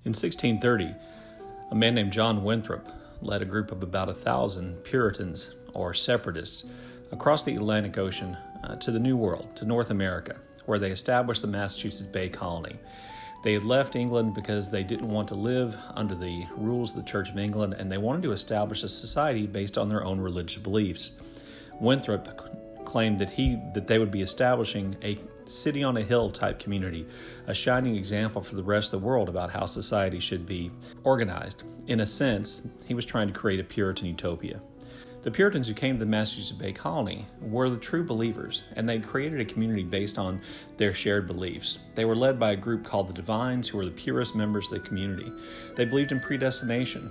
In 1630, a man named John Winthrop led a group of about 1,000 Puritans, or separatists, across the Atlantic Ocean to the New World, to North America, where they established the Massachusetts Bay Colony. They had left England because they didn't want to live under the rules of the Church of England, and they wanted to establish a society based on their own religious beliefs. Winthrop claimed that they would be establishing a city on a hill type community, a shining example for the rest of the world about how society should be organized. In a sense, he was trying to create a Puritan utopia. The Puritans who came to the Massachusetts Bay Colony were the true believers, and they created a community based on their shared beliefs. They were led by a group called the Divines, who were the purest members of the community. They believed in predestination,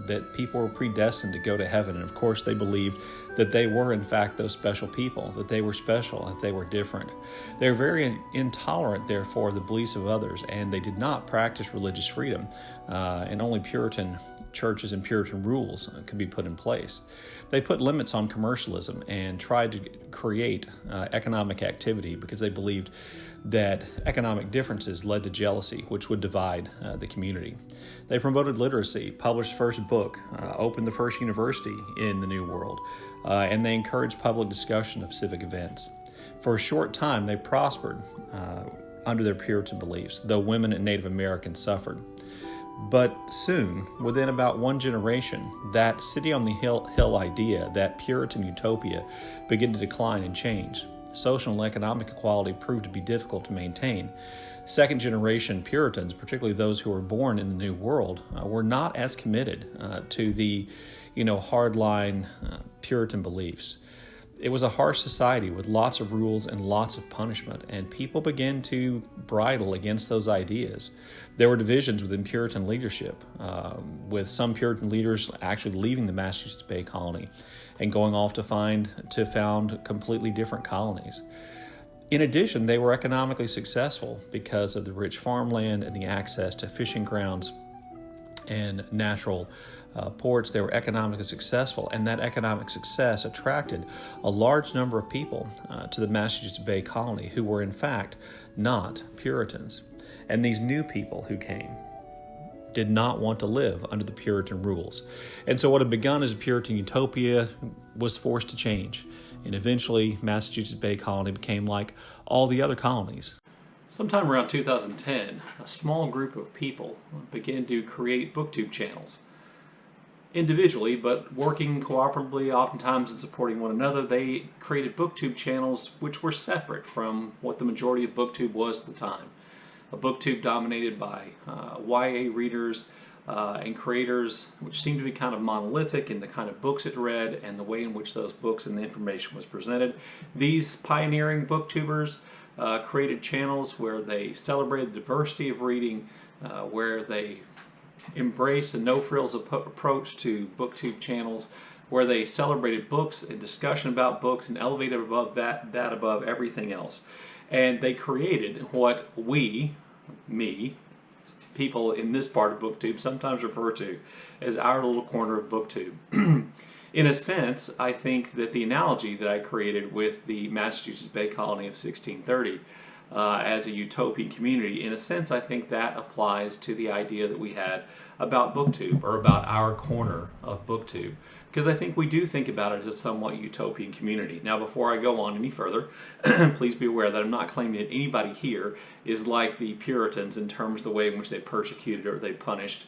that people were predestined to go to heaven, and of course they believed that they were in fact those special people, that they were special, that they were different. They were very intolerant, therefore, of the beliefs of others, and they did not practice religious freedom, and only Puritan churches and Puritan rules could be put in place. They put limits on commercialism and tried to create economic activity because they believed that economic differences led to jealousy, which would divide the community. They promoted literacy, published the first book, opened the first university in the New World, and they encouraged public discussion of civic events. For a short time, they prospered under their Puritan beliefs, though women and Native Americans suffered. But soon, within about one generation, that city on the hill idea, that Puritan utopia, began to decline and change. Social and economic equality proved to be difficult to maintain. Second generation Puritans, particularly those who were born in the New World, were not as committed to the hardline Puritan beliefs. It was a harsh society with lots of rules and lots of punishment, and people began to bridle against those ideas. There were divisions within Puritan leadership, with some Puritan leaders actually leaving the Massachusetts Bay Colony and going off to found completely different colonies. In addition, they were economically successful because of the rich farmland and the access to fishing grounds and natural ports. They were economically successful, and that economic success attracted a large number of people to the Massachusetts Bay Colony who were in fact not Puritans. And these new people who came did not want to live under the Puritan rules. And so what had begun as a Puritan utopia was forced to change. And eventually, Massachusetts Bay Colony became like all the other colonies. Sometime around 2010, a small group of people began to create BookTube channels. Individually, but working cooperatively, oftentimes in supporting one another, they created BookTube channels which were separate from what the majority of BookTube was at the time. A BookTube dominated by YA readers and creators, which seemed to be kind of monolithic in the kind of books it read and the way in which those books and the information was presented. These pioneering BookTubers created channels where they celebrated the diversity of reading, where they embraced a no-frills approach to BookTube channels, where they celebrated books and discussion about books and elevated above that above everything else. And they created what people in this part of BookTube sometimes refer to as our little corner of BookTube. In a sense, I think that the analogy that I created with the Massachusetts Bay Colony of 1630 as a utopian community, in a sense, I think that applies to the idea that we had about BookTube, or about our corner of BookTube, because I think we do think about it as a somewhat utopian community. Now, before I go on any further, please be aware that I'm not claiming that anybody here is like the Puritans in terms of the way in which they persecuted or they punished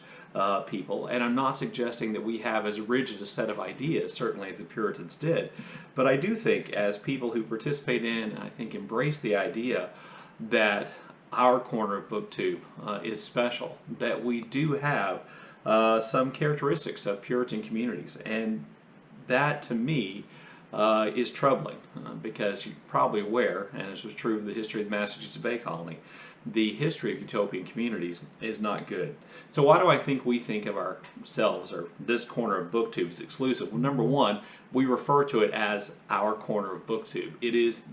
people, and I'm not suggesting that we have as rigid a set of ideas, certainly as the Puritans did, but I do think as people who participate in, and I think embrace the idea that our corner of BookTube is special, that we do have some characteristics of Puritan communities, and that to me is troubling because you're probably aware, and this was true of the history of the Massachusetts Bay Colony, the history of utopian communities is not good. So why do I think we think of ourselves, or this corner of BookTube, as exclusive? Well, number one, we refer to it as our corner of BookTube.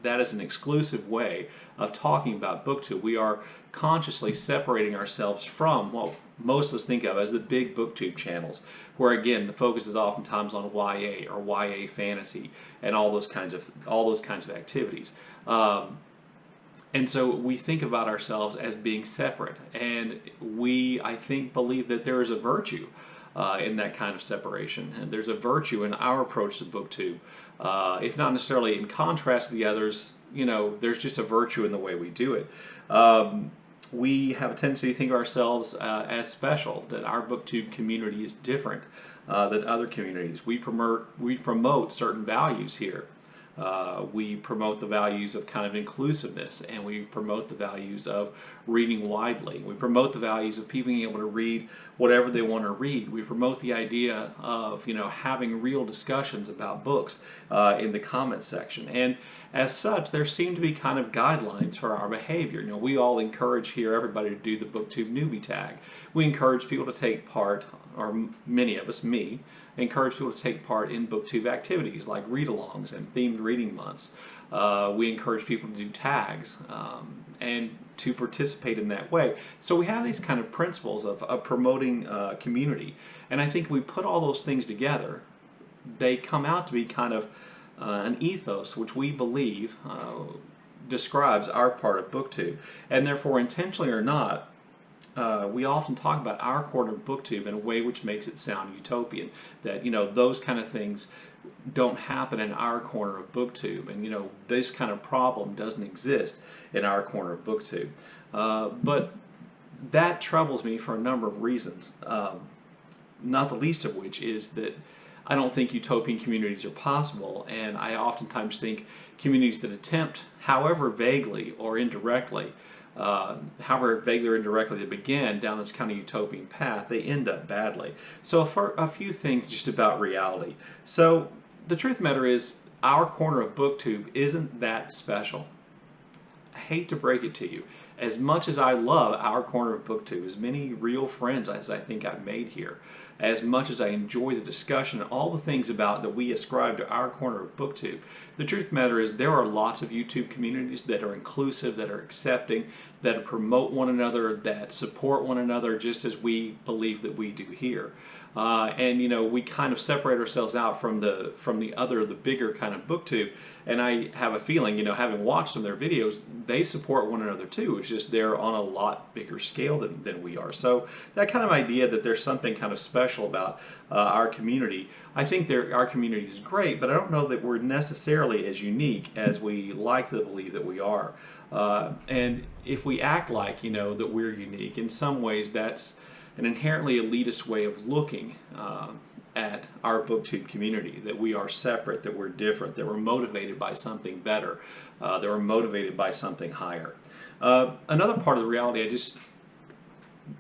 That is an exclusive way of talking about BookTube. We are consciously separating ourselves from what most of us think of as the big BookTube channels, where again the focus is oftentimes on YA or YA fantasy and all those kinds of activities. And so we think about ourselves as being separate, and we, I think, believe that there is a virtue in that kind of separation, and there's a virtue in our approach to BookTube. If not necessarily in contrast to the others, there's just a virtue in the way we do it. We have a tendency to think of ourselves as special, that our BookTube community is different than other communities. We promote certain values here. We promote the values of kind of inclusiveness, and we promote the values of reading widely. We promote the values of people being able to read whatever they want to read. We promote the idea of having real discussions about books in the comments section. And as such, there seem to be kind of guidelines for our behavior. We all encourage here everybody to do the BookTube newbie tag. We encourage people to take part, or many of us, me, encourage people to take part in BookTube activities like read-alongs and themed reading months. We encourage people to do tags and to participate in that way. So we have these kind of principles of promoting community. And I think we put all those things together, they come out to be kind of an ethos which we believe describes our part of BookTube. And therefore, intentionally or not, we often talk about our corner of BookTube in a way which makes it sound utopian. That those kind of things don't happen in our corner of BookTube, and this kind of problem doesn't exist in our corner of BookTube. But that troubles me for a number of reasons. Not the least of which is that I don't think utopian communities are possible, and I oftentimes think communities that attempt, however vaguely or indirectly, to begin down this kind of utopian path, they end up badly. So for a few things just about reality. So the truth of the matter is, our corner of BookTube isn't that special. I hate to break it to you. As much as I love our corner of BookTube, as many real friends as I think I've made here, as much as I enjoy the discussion and all the things about that we ascribe to our corner of BookTube, the truth of the matter is there are lots of YouTube communities that are inclusive, that are accepting, that promote one another, that support one another just as we believe that we do here. And we kind of separate ourselves out from the bigger kind of BookTube. And I have a feeling, having watched some of their videos, they support one another too. It's just they're on a lot bigger scale than we are. So that kind of idea that there's something kind of special about our community, I think our community is great, but I don't know that we're necessarily as unique as we like to believe that we are. And if we act like, that we're unique, in some ways that's an inherently elitist way of looking at our BookTube community, that we are separate, that we're different, that we're motivated by something better, that we're motivated by something higher. Another part of the reality I just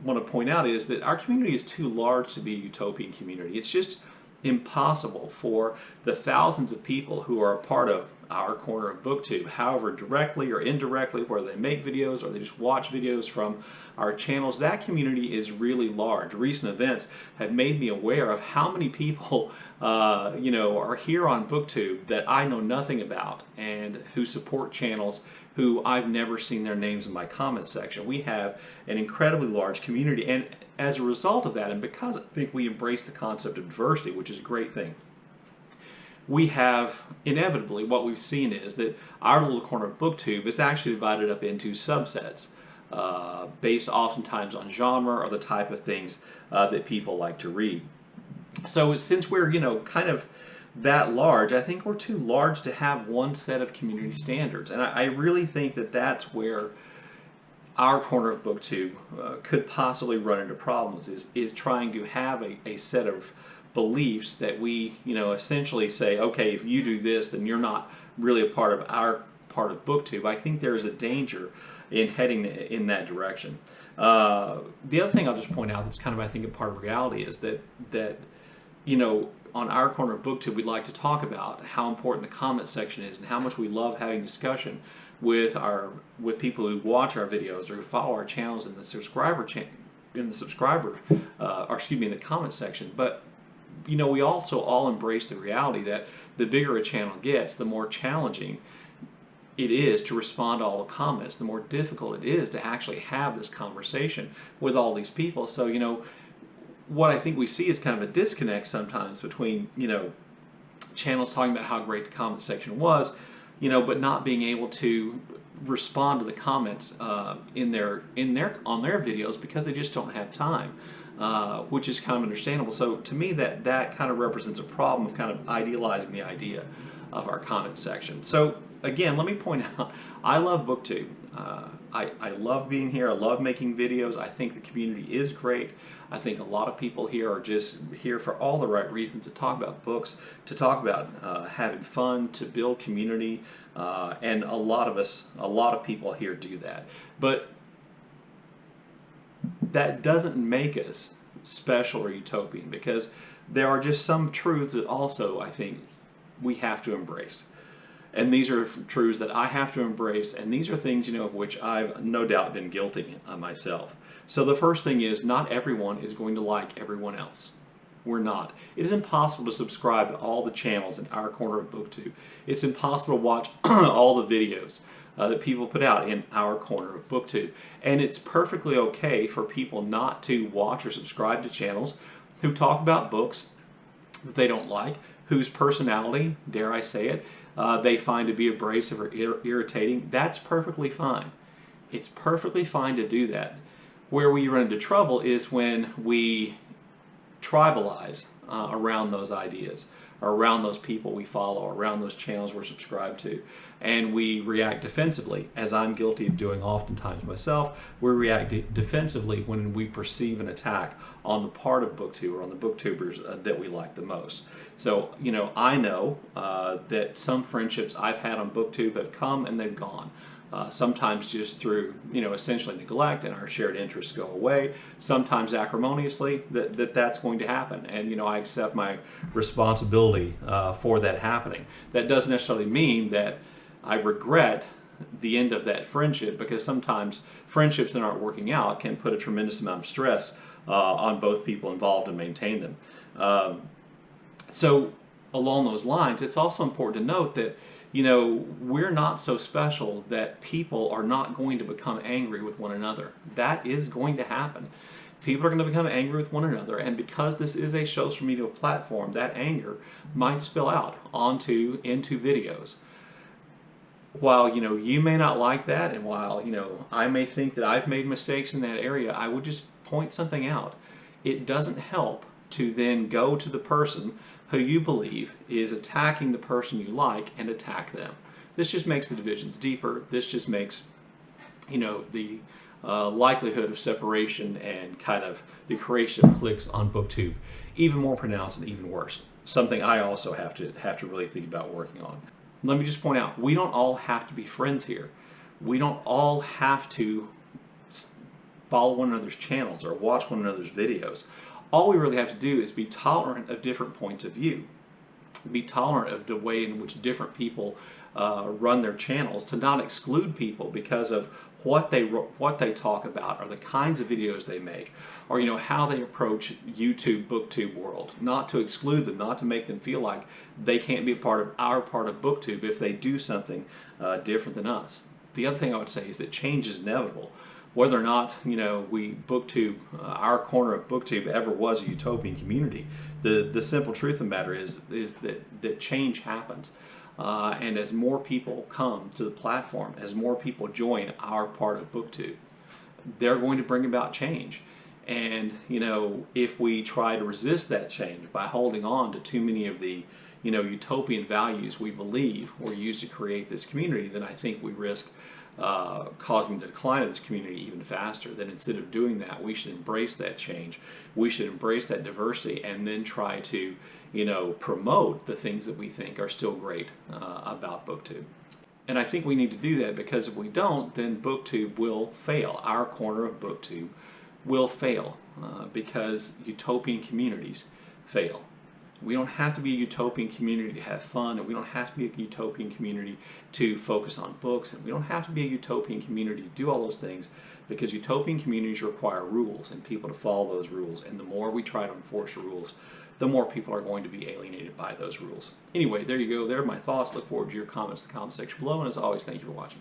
want to point out is that our community is too large to be a utopian community. It's just impossible for the thousands of people who are a part of our corner of BookTube, however directly or indirectly, whether they make videos or they just watch videos from our channels. That community is really large. Recent events have made me aware of how many people are here on BookTube that I know nothing about and who support channels who I've never seen their names in my comment section. We have an incredibly large community, and as a result of that, and because I think we embrace the concept of diversity, which is a great thing, we have inevitably, what we've seen is that our little corner of BookTube is actually divided up into subsets based oftentimes on genre or the type of things that people like to read. So since we're kind of that large, I think we're too large to have one set of community standards, and I really think that that's where our corner of BookTube could possibly run into problems, is trying to have a set of beliefs that we essentially say, okay, if you do this, then you're not really a part of our part of BookTube. I think there's a danger in heading in that direction. The other thing I'll just point out that's kind of, I think, a part of reality is that on our corner of BookTube, we'd like to talk about how important the comment section is and how much we love having discussion with people who watch our videos or who follow our channels in the in the comment section. But we also all embrace the reality that the bigger a channel gets, the more challenging it is to respond to all the comments, the more difficult it is to actually have this conversation with all these people. So what I think we see is kind of a disconnect sometimes between channels talking about how great the comment section was, but not being able to respond to the comments on their videos because they just don't have time, which is kind of understandable. So to me, that kind of represents a problem of kind of idealizing the idea of our comment section. So again, let me point out, I love BookTube. I love being here. I love making videos. I think the community is great. I think a lot of people here are just here for all the right reasons, to talk about books, to talk about having fun, to build community, and a lot of people here do that. But that doesn't make us special or utopian, because there are just some truths that also I think we have to embrace. And these are truths that I have to embrace, and these are things, of which I've no doubt been guilty myself. So the first thing is, not everyone is going to like everyone else. We're not. It is impossible to subscribe to all the channels in our corner of BookTube. It's impossible to watch all the videos that people put out in our corner of BookTube. And it's perfectly okay for people not to watch or subscribe to channels who talk about books that they don't like, whose personality, dare I say it, they find to be abrasive or irritating. That's perfectly fine. It's perfectly fine to do that. Where we run into trouble is when we tribalize around those ideas, or around those people we follow, around those channels we're subscribed to, and we react defensively, as I'm guilty of doing oftentimes myself. We react defensively when we perceive an attack on the part of BookTube or on the BookTubers that we like the most. So, I know that some friendships I've had on BookTube have come and they've gone. Sometimes just through, essentially neglect, and our shared interests go away. Sometimes acrimoniously, that's going to happen. And, I accept my responsibility for that happening. That doesn't necessarily mean that I regret the end of that friendship, because sometimes friendships that aren't working out can put a tremendous amount of stress on both people involved to maintain them. So along those lines, it's also important to note that we're not so special that people are not going to become angry with one another. That is going to happen. People are going to become angry with one another, and because this is a social media platform, that anger might spill out into videos. While, you may not like that, and while, I may think that I've made mistakes in that area, I would just point something out. It doesn't help to then go to the person who you believe is attacking the person you like and attack them. This just makes the divisions deeper. This just makes, the likelihood of separation and kind of the creation of cliques on BookTube even more pronounced and even worse. Something I also have to really think about working on. Let me just point out, we don't all have to be friends here. We don't all have to follow one another's channels or watch one another's videos. All we really have to do is be tolerant of different points of view. Be tolerant of the way in which different people run their channels, to not exclude people because of what they talk about, or the kinds of videos they make, or how they approach YouTube, BookTube world. Not to exclude them, not to make them feel like they can't be a part of our part of BookTube if they do something different than us. The other thing I would say is that change is inevitable. Whether or not BookTube, our corner of BookTube, ever was a utopian community, the simple truth of the matter is that change happens, and as more people come to the platform, as more people join our part of BookTube, they're going to bring about change. And if we try to resist that change by holding on to too many of the utopian values we believe were used to create this community, then I think we risk causing the decline of this community even faster. Then instead of doing that, we should embrace that change. We should embrace that diversity, and then try to, promote the things that we think are still great about BookTube. And I think we need to do that, because if we don't, then BookTube will fail. Our corner of BookTube will fail because utopian communities fail. We don't have to be a utopian community to have fun, and we don't have to be a utopian community to focus on books, and we don't have to be a utopian community to do all those things, because utopian communities require rules and people to follow those rules, and the more we try to enforce the rules, the more people are going to be alienated by those rules. Anyway, there you go. There are my thoughts. Look forward to your comments in the comment section below, and as always, thank you for watching.